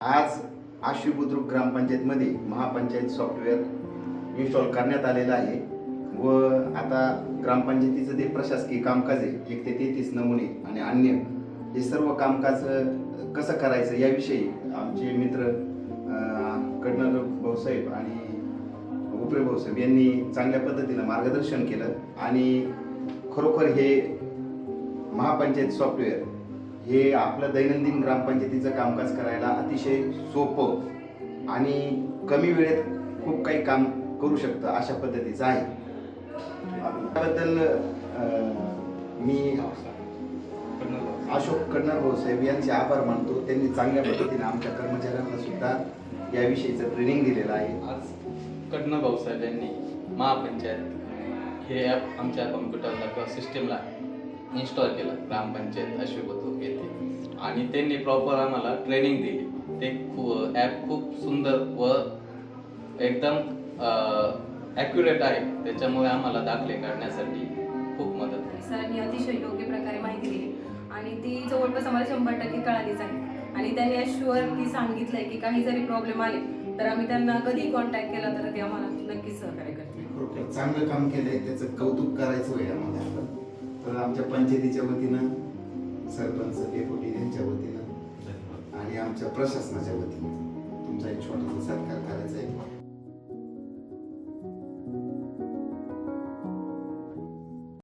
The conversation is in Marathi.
आज आश्वी बुद्रुक ग्रामपंचायतमध्ये महापंचायत सॉफ्टवेअर इन्स्टॉल करण्यात आलेलं आहे व आता ग्रामपंचायतीचं जे प्रशासकीय कामकाज आहे 1 ते 33 नमुने आणि अन्य हे सर्व कामकाज कसं करायचं याविषयी आमचे मित्र कडनर भाऊसाहेब आणि उपरे भाऊसाहेब यांनी चांगल्या पद्धतीनं मार्गदर्शन केलं आणि खरोखर हे महापंचायत सॉफ्टवेअर हे आपलं दैनंदिन ग्रामपंचायतीचं कामकाज करायला अतिशय सोपं आणि कमी वेळेत खूप काही काम करू शकतं अशा पद्धतीचं आहे. त्याबद्दल मी अशोक कडनर भाऊसाहेब यांचे आभार मानतो. त्यांनी चांगल्या पद्धतीने आमच्या कर्मचाऱ्यांना सुद्धा याविषयीचं ट्रेनिंग दिलेलं आहे. आज कडनर भाऊसाहेब यांनी महापंचायत हे ॲप आमच्या कॉम्प्युटरला किंवा सिस्टीमला इन्स्टॉल केलं ग्रामपंचायत आश्वी बुद्रुक येथे आणि त्यांनी प्रॉपर आम्हाला ट्रेनिंग दिली. ते ॲप खूप सुंदर व एकदम ॲक्युरेट आहे. त्याच्यामुळे आम्हाला दाखले काढण्यासाठी खूप मदत होते. सरांनी अतिशय योग्य प्रकारे माहिती दिली आणि ती जवळपास आम्हाला 100% कळालीच आहे आणि त्यांनी अश्युअरली सांगितलंय की काही जरी प्रॉब्लेम आले तर आम्ही त्यांना कधी कॉन्टॅक्ट केला तर ते आम्हाला नक्कीच सहकार्य करतील. चांगलं काम केलंय, त्याचं कौतुक करायचं आहे आम्हाला. तर आमच्या पंचायतीच्या वतीनं, सरपंच डेप्युटी यांच्या वतीनं आणि आमच्या प्रशासनाच्या वतीनं तुमचा एक छोटासा सत्कार करायचा आहे.